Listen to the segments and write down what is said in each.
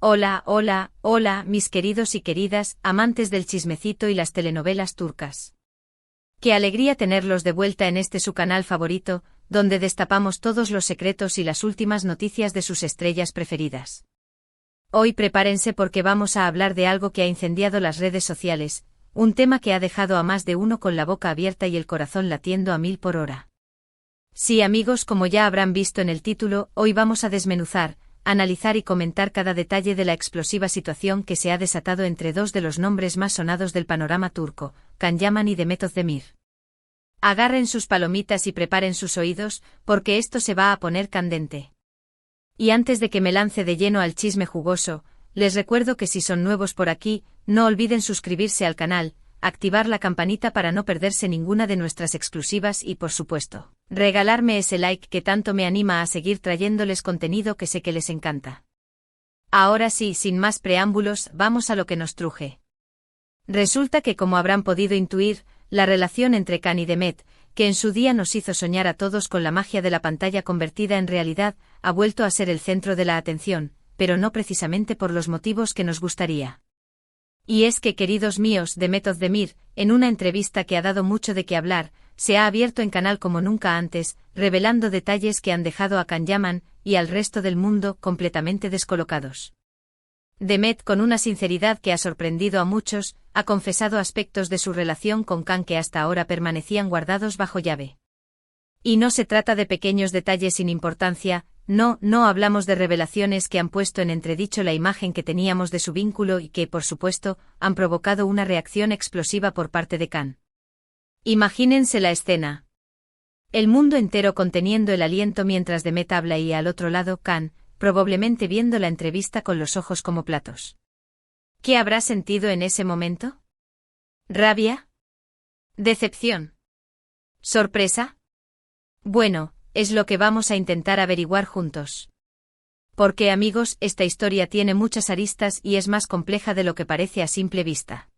Hola, hola, hola, mis queridos y queridas, amantes del chismecito y las telenovelas turcas. Qué alegría tenerlos de vuelta en este su canal favorito, donde destapamos todos los secretos y las últimas noticias de sus estrellas preferidas. Hoy prepárense porque vamos a hablar de algo que ha incendiado las redes sociales, un tema que ha dejado a más de uno con la boca abierta y el corazón latiendo a 1000 por hora. Sí, amigos, como ya habrán visto en el título, hoy vamos a desmenuzar, analizar y comentar cada detalle de la explosiva situación que se ha desatado entre dos de los nombres más sonados del panorama turco, Can Yaman y Demet Özdemir. Agarren sus palomitas y preparen sus oídos, porque esto se va a poner candente. Y antes de que me lance de lleno al chisme jugoso, les recuerdo que si son nuevos por aquí, no olviden suscribirse al canal, activar la campanita para no perderse ninguna de nuestras exclusivas y, por supuesto, regalarme ese like que tanto me anima a seguir trayéndoles contenido que sé que les encanta. Ahora sí, sin más preámbulos, vamos a lo que nos truje. Resulta que, como habrán podido intuir, la relación entre Can y Demet, que en su día nos hizo soñar a todos con la magia de la pantalla convertida en realidad, ha vuelto a ser el centro de la atención, pero no precisamente por los motivos que nos gustaría. Y es que, queridos míos, Demet Özdemir, en una entrevista que ha dado mucho de qué hablar, se ha abierto en canal como nunca antes, revelando detalles que han dejado a Can Yaman y al resto del mundo completamente descolocados. Demet, con una sinceridad que ha sorprendido a muchos, ha confesado aspectos de su relación con Can que hasta ahora permanecían guardados bajo llave. Y no se trata de pequeños detalles sin importancia. No hablamos de revelaciones que han puesto en entredicho la imagen que teníamos de su vínculo y que, por supuesto, han provocado una reacción explosiva por parte de Can. Imagínense la escena. El mundo entero conteniendo el aliento mientras Demet habla y al otro lado Can, probablemente viendo la entrevista con los ojos como platos. ¿Qué habrá sentido en ese momento? ¿Rabia? ¿Decepción? ¿Sorpresa? Bueno, es lo que vamos a intentar averiguar juntos. Porque, amigos, esta historia tiene muchas aristas y es más compleja de lo que parece a simple vista.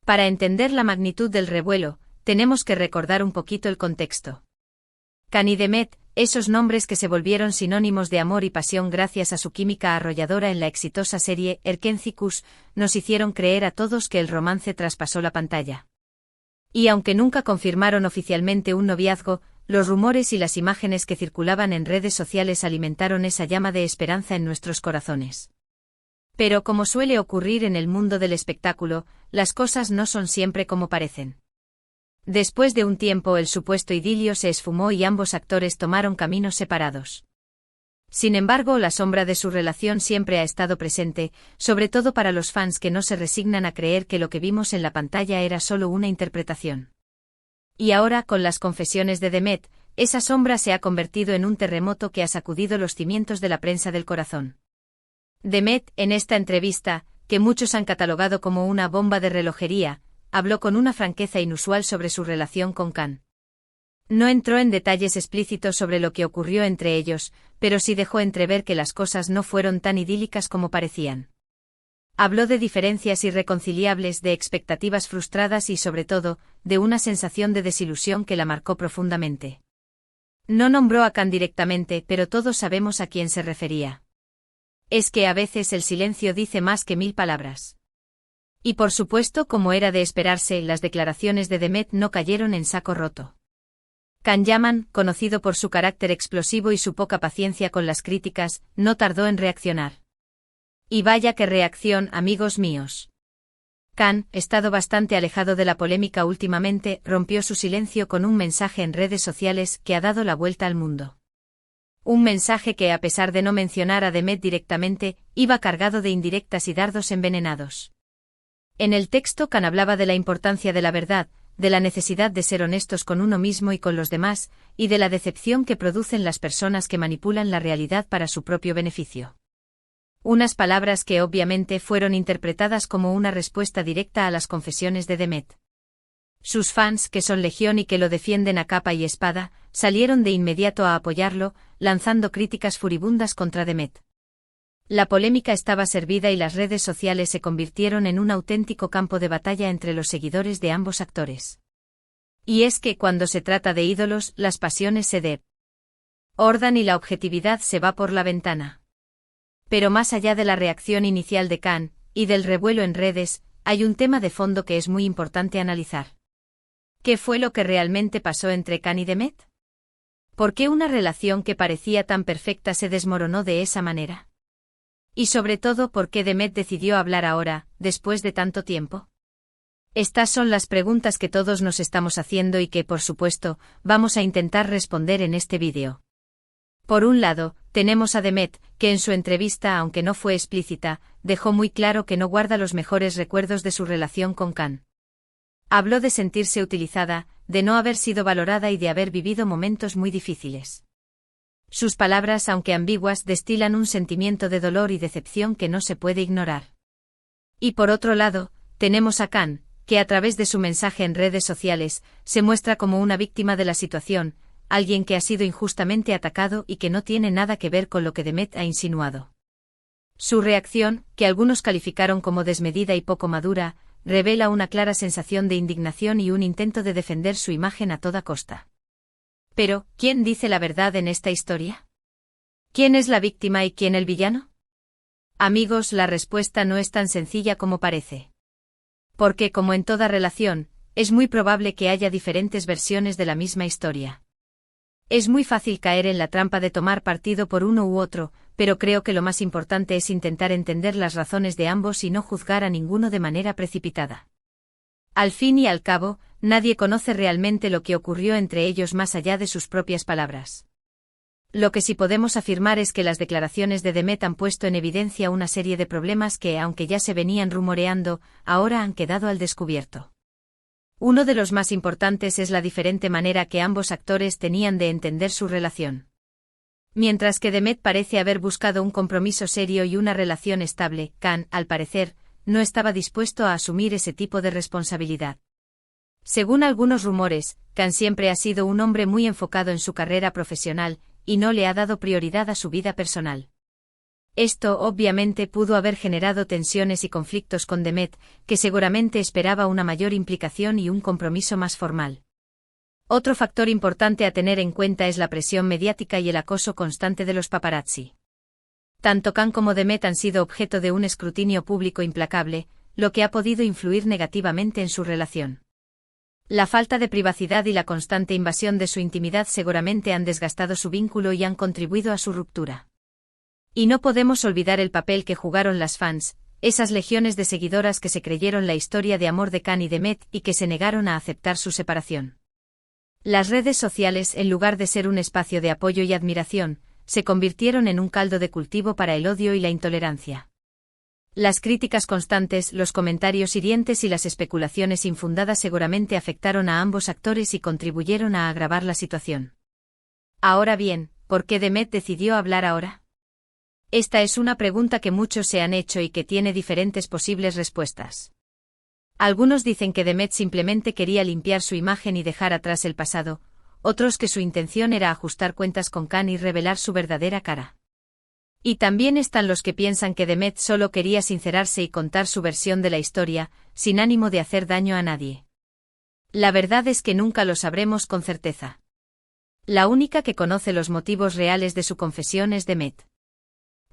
Para entender la magnitud del revuelo, tenemos que recordar un poquito el contexto. Can y Demet, esos nombres que se volvieron sinónimos de amor y pasión gracias a su química arrolladora en la exitosa serie Erkenci Kuş, nos hicieron creer a todos que el romance traspasó la pantalla. Y aunque nunca confirmaron oficialmente un noviazgo, los rumores y las imágenes que circulaban en redes sociales alimentaron esa llama de esperanza en nuestros corazones. Pero como suele ocurrir en el mundo del espectáculo, las cosas no son siempre como parecen. Después de un tiempo el supuesto idilio se esfumó y ambos actores tomaron caminos separados. Sin embargo, la sombra de su relación siempre ha estado presente, sobre todo para los fans que no se resignan a creer que lo que vimos en la pantalla era solo una interpretación. Y ahora, con las confesiones de Demet, esa sombra se ha convertido en un terremoto que ha sacudido los cimientos de la prensa del corazón. Demet, en esta entrevista, que muchos han catalogado como una bomba de relojería, habló con una franqueza inusual sobre su relación con Can. No entró en detalles explícitos sobre lo que ocurrió entre ellos, pero sí dejó entrever que las cosas no fueron tan idílicas como parecían. Habló de diferencias irreconciliables, de expectativas frustradas y, sobre todo, de una sensación de desilusión que la marcó profundamente. No nombró a Can directamente, pero todos sabemos a quién se refería. Es que a veces el silencio dice más que 1000 palabras. Y por supuesto, como era de esperarse, las declaraciones de Demet no cayeron en saco roto. Can Yaman, conocido por su carácter explosivo y su poca paciencia con las críticas, no tardó en reaccionar. Y vaya qué reacción, amigos míos. Can, estado bastante alejado de la polémica últimamente, rompió su silencio con un mensaje en redes sociales que ha dado la vuelta al mundo. Un mensaje que, a pesar de no mencionar a Demet directamente, iba cargado de indirectas y dardos envenenados. En el texto, Can hablaba de la importancia de la verdad, de la necesidad de ser honestos con uno mismo y con los demás, y de la decepción que producen las personas que manipulan la realidad para su propio beneficio. Unas palabras que obviamente fueron interpretadas como una respuesta directa a las confesiones de Demet. Sus fans, que son legión y que lo defienden a capa y espada, salieron de inmediato a apoyarlo, lanzando críticas furibundas contra Demet. La polémica estaba servida y las redes sociales se convirtieron en un auténtico campo de batalla entre los seguidores de ambos actores. Y es que cuando se trata de ídolos, las pasiones se desbordan y la objetividad se va por la ventana. Pero más allá de la reacción inicial de Khan, y del revuelo en redes, hay un tema de fondo que es muy importante analizar. ¿Qué fue lo que realmente pasó entre Khan y Demet? ¿Por qué una relación que parecía tan perfecta se desmoronó de esa manera? Y sobre todo, ¿por qué Demet decidió hablar ahora, después de tanto tiempo? Estas son las preguntas que todos nos estamos haciendo y que, por supuesto, vamos a intentar responder en este vídeo. Por un lado, tenemos a Demet, que en su entrevista, aunque no fue explícita, dejó muy claro que no guarda los mejores recuerdos de su relación con Khan. Habló de sentirse utilizada, de no haber sido valorada y de haber vivido momentos muy difíciles. Sus palabras, aunque ambiguas, destilan un sentimiento de dolor y decepción que no se puede ignorar. Y por otro lado, tenemos a Khan, que a través de su mensaje en redes sociales, se muestra como una víctima de la situación, alguien que ha sido injustamente atacado y que no tiene nada que ver con lo que Demet ha insinuado. Su reacción, que algunos calificaron como desmedida y poco madura, revela una clara sensación de indignación y un intento de defender su imagen a toda costa. Pero, ¿quién dice la verdad en esta historia? ¿Quién es la víctima y quién el villano? Amigos, la respuesta no es tan sencilla como parece. Porque, como en toda relación, es muy probable que haya diferentes versiones de la misma historia. Es muy fácil caer en la trampa de tomar partido por uno u otro, pero creo que lo más importante es intentar entender las razones de ambos y no juzgar a ninguno de manera precipitada. Al fin y al cabo, nadie conoce realmente lo que ocurrió entre ellos más allá de sus propias palabras. Lo que sí podemos afirmar es que las declaraciones de Demet han puesto en evidencia una serie de problemas que, aunque ya se venían rumoreando, ahora han quedado al descubierto. Uno de los más importantes es la diferente manera que ambos actores tenían de entender su relación. Mientras que Demet parece haber buscado un compromiso serio y una relación estable, Khan, al parecer, no estaba dispuesto a asumir ese tipo de responsabilidad. Según algunos rumores, Khan siempre ha sido un hombre muy enfocado en su carrera profesional, y no le ha dado prioridad a su vida personal. Esto obviamente pudo haber generado tensiones y conflictos con Demet, que seguramente esperaba una mayor implicación y un compromiso más formal. Otro factor importante a tener en cuenta es la presión mediática y el acoso constante de los paparazzi. Tanto Khan como Demet han sido objeto de un escrutinio público implacable, lo que ha podido influir negativamente en su relación. La falta de privacidad y la constante invasión de su intimidad seguramente han desgastado su vínculo y han contribuido a su ruptura. Y no podemos olvidar el papel que jugaron las fans, esas legiones de seguidoras que se creyeron la historia de amor de Khan y Demet y que se negaron a aceptar su separación. Las redes sociales, en lugar de ser un espacio de apoyo y admiración, se convirtieron en un caldo de cultivo para el odio y la intolerancia. Las críticas constantes, los comentarios hirientes y las especulaciones infundadas seguramente afectaron a ambos actores y contribuyeron a agravar la situación. Ahora bien, ¿por qué Demet decidió hablar ahora? Esta es una pregunta que muchos se han hecho y que tiene diferentes posibles respuestas. Algunos dicen que Demet simplemente quería limpiar su imagen y dejar atrás el pasado, otros que su intención era ajustar cuentas con Khan y revelar su verdadera cara. Y también están los que piensan que Demet solo quería sincerarse y contar su versión de la historia, sin ánimo de hacer daño a nadie. La verdad es que nunca lo sabremos con certeza. La única que conoce los motivos reales de su confesión es Demet.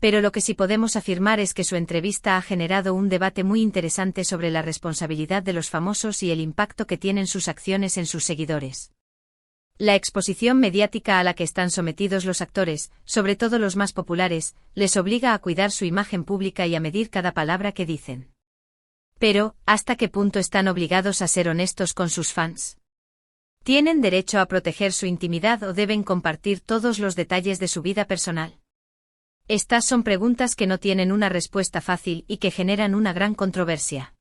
Pero lo que sí podemos afirmar es que su entrevista ha generado un debate muy interesante sobre la responsabilidad de los famosos y el impacto que tienen sus acciones en sus seguidores. La exposición mediática a la que están sometidos los actores, sobre todo los más populares, les obliga a cuidar su imagen pública y a medir cada palabra que dicen. Pero, ¿hasta qué punto están obligados a ser honestos con sus fans? ¿Tienen derecho a proteger su intimidad o deben compartir todos los detalles de su vida personal? Estas son preguntas que no tienen una respuesta fácil y que generan una gran controversia.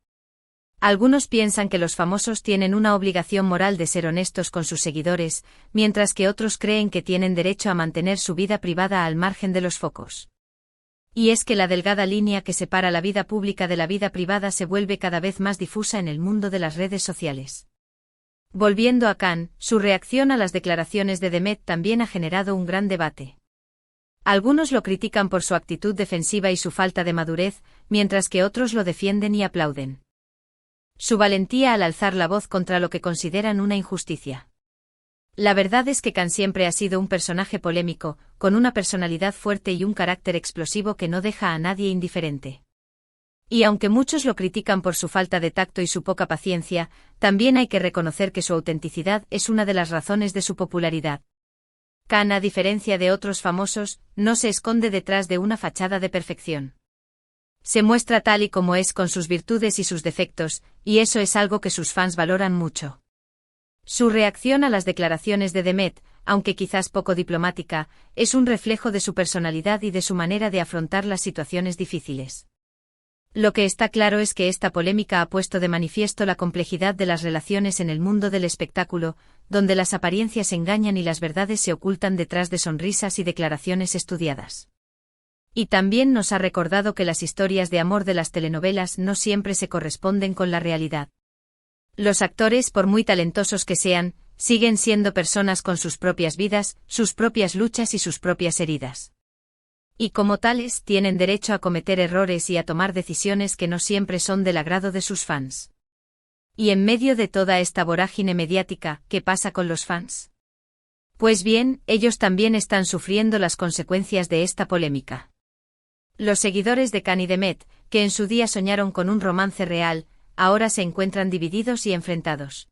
Algunos piensan que los famosos tienen una obligación moral de ser honestos con sus seguidores, mientras que otros creen que tienen derecho a mantener su vida privada al margen de los focos. Y es que la delgada línea que separa la vida pública de la vida privada se vuelve cada vez más difusa en el mundo de las redes sociales. Volviendo a Khan, su reacción a las declaraciones de Demet también ha generado un gran debate. Algunos lo critican por su actitud defensiva y su falta de madurez, mientras que otros lo defienden y aplauden. Su valentía al alzar la voz contra lo que consideran una injusticia. La verdad es que Khan siempre ha sido un personaje polémico, con una personalidad fuerte y un carácter explosivo que no deja a nadie indiferente. Y aunque muchos lo critican por su falta de tacto y su poca paciencia, también hay que reconocer que su autenticidad es una de las razones de su popularidad. Khan, a diferencia de otros famosos, no se esconde detrás de una fachada de perfección. Se muestra tal y como es con sus virtudes y sus defectos, y eso es algo que sus fans valoran mucho. Su reacción a las declaraciones de Demet, aunque quizás poco diplomática, es un reflejo de su personalidad y de su manera de afrontar las situaciones difíciles. Lo que está claro es que esta polémica ha puesto de manifiesto la complejidad de las relaciones en el mundo del espectáculo, donde las apariencias engañan y las verdades se ocultan detrás de sonrisas y declaraciones estudiadas. Y también nos ha recordado que las historias de amor de las telenovelas no siempre se corresponden con la realidad. Los actores, por muy talentosos que sean, siguen siendo personas con sus propias vidas, sus propias luchas y sus propias heridas. Y como tales, tienen derecho a cometer errores y a tomar decisiones que no siempre son del agrado de sus fans. Y en medio de toda esta vorágine mediática, ¿qué pasa con los fans? Pues bien, ellos también están sufriendo las consecuencias de esta polémica. Los seguidores de Khan y Demet, que en su día soñaron con un romance real, ahora se encuentran divididos y enfrentados.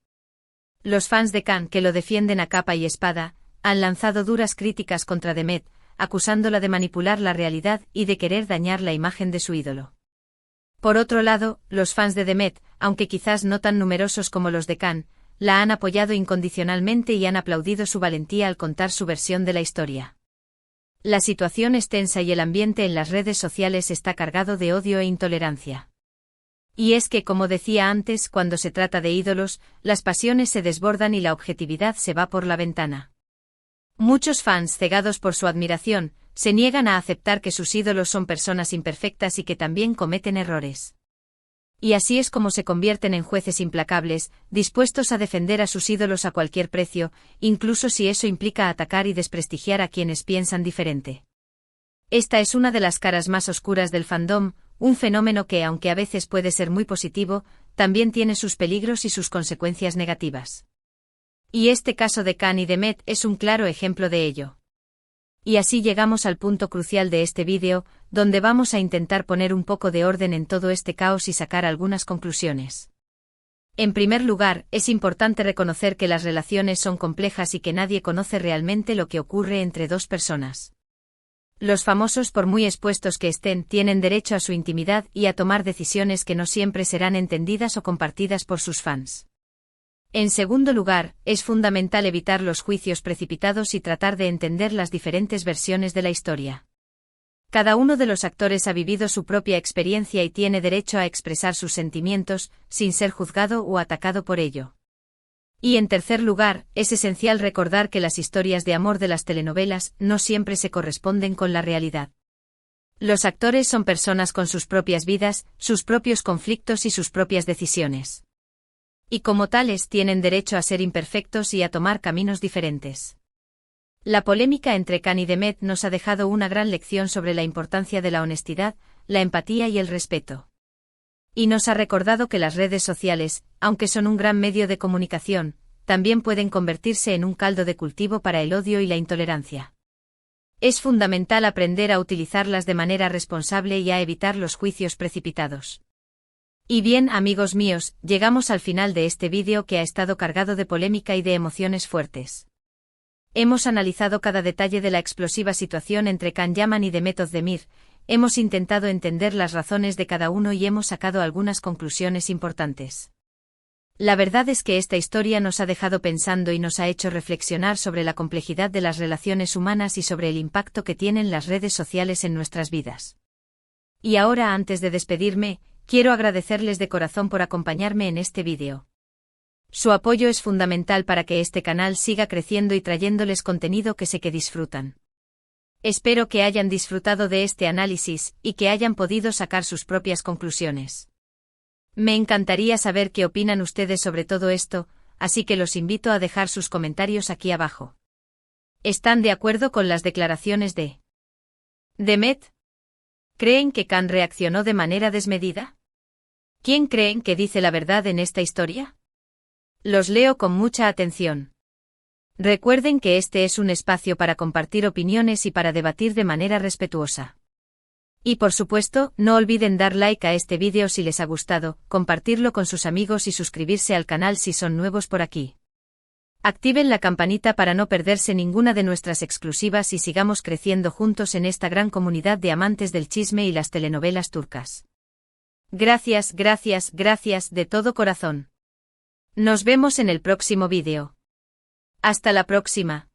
Los fans de Khan, que lo defienden a capa y espada, han lanzado duras críticas contra Demet, acusándola de manipular la realidad y de querer dañar la imagen de su ídolo. Por otro lado, los fans de Demet, aunque quizás no tan numerosos como los de Khan, la han apoyado incondicionalmente y han aplaudido su valentía al contar su versión de la historia. La situación es tensa y el ambiente en las redes sociales está cargado de odio e intolerancia. Y es que, como decía antes, cuando se trata de ídolos, las pasiones se desbordan y la objetividad se va por la ventana. Muchos fans, cegados por su admiración, se niegan a aceptar que sus ídolos son personas imperfectas y que también cometen errores. Y así es como se convierten en jueces implacables, dispuestos a defender a sus ídolos a cualquier precio, incluso si eso implica atacar y desprestigiar a quienes piensan diferente. Esta es una de las caras más oscuras del fandom, un fenómeno que, aunque a veces puede ser muy positivo, también tiene sus peligros y sus consecuencias negativas. Y este caso de Khan y Demet es un claro ejemplo de ello. Y así llegamos al punto crucial de este vídeo, donde vamos a intentar poner un poco de orden en todo este caos y sacar algunas conclusiones. En primer lugar, es importante reconocer que las relaciones son complejas y que nadie conoce realmente lo que ocurre entre dos personas. Los famosos, por muy expuestos que estén, tienen derecho a su intimidad y a tomar decisiones que no siempre serán entendidas o compartidas por sus fans. En segundo lugar, es fundamental evitar los juicios precipitados y tratar de entender las diferentes versiones de la historia. Cada uno de los actores ha vivido su propia experiencia y tiene derecho a expresar sus sentimientos, sin ser juzgado o atacado por ello. Y en tercer lugar, es esencial recordar que las historias de amor de las telenovelas no siempre se corresponden con la realidad. Los actores son personas con sus propias vidas, sus propios conflictos y sus propias decisiones. Y como tales tienen derecho a ser imperfectos y a tomar caminos diferentes. La polémica entre Khan y Demet nos ha dejado una gran lección sobre la importancia de la honestidad, la empatía y el respeto. Y nos ha recordado que las redes sociales, aunque son un gran medio de comunicación, también pueden convertirse en un caldo de cultivo para el odio y la intolerancia. Es fundamental aprender a utilizarlas de manera responsable y a evitar los juicios precipitados. Y bien, amigos míos, llegamos al final de este vídeo que ha estado cargado de polémica y de emociones fuertes. Hemos analizado cada detalle de la explosiva situación entre Khan Yaman y Demet Özdemir, hemos intentado entender las razones de cada uno y hemos sacado algunas conclusiones importantes. La verdad es que esta historia nos ha dejado pensando y nos ha hecho reflexionar sobre la complejidad de las relaciones humanas y sobre el impacto que tienen las redes sociales en nuestras vidas. Y ahora, antes de despedirme, quiero agradecerles de corazón por acompañarme en este vídeo. Su apoyo es fundamental para que este canal siga creciendo y trayéndoles contenido que sé que disfrutan. Espero que hayan disfrutado de este análisis y que hayan podido sacar sus propias conclusiones. Me encantaría saber qué opinan ustedes sobre todo esto, así que los invito a dejar sus comentarios aquí abajo. ¿Están de acuerdo con las declaraciones de Demet? ¿Creen que Khan reaccionó de manera desmedida? ¿Quién creen que dice la verdad en esta historia? Los leo con mucha atención. Recuerden que este es un espacio para compartir opiniones y para debatir de manera respetuosa. Y por supuesto, no olviden dar like a este vídeo si les ha gustado, compartirlo con sus amigos y suscribirse al canal si son nuevos por aquí. Activen la campanita para no perderse ninguna de nuestras exclusivas y sigamos creciendo juntos en esta gran comunidad de amantes del chisme y las telenovelas turcas. Gracias, gracias, gracias de todo corazón. Nos vemos en el próximo vídeo. Hasta la próxima.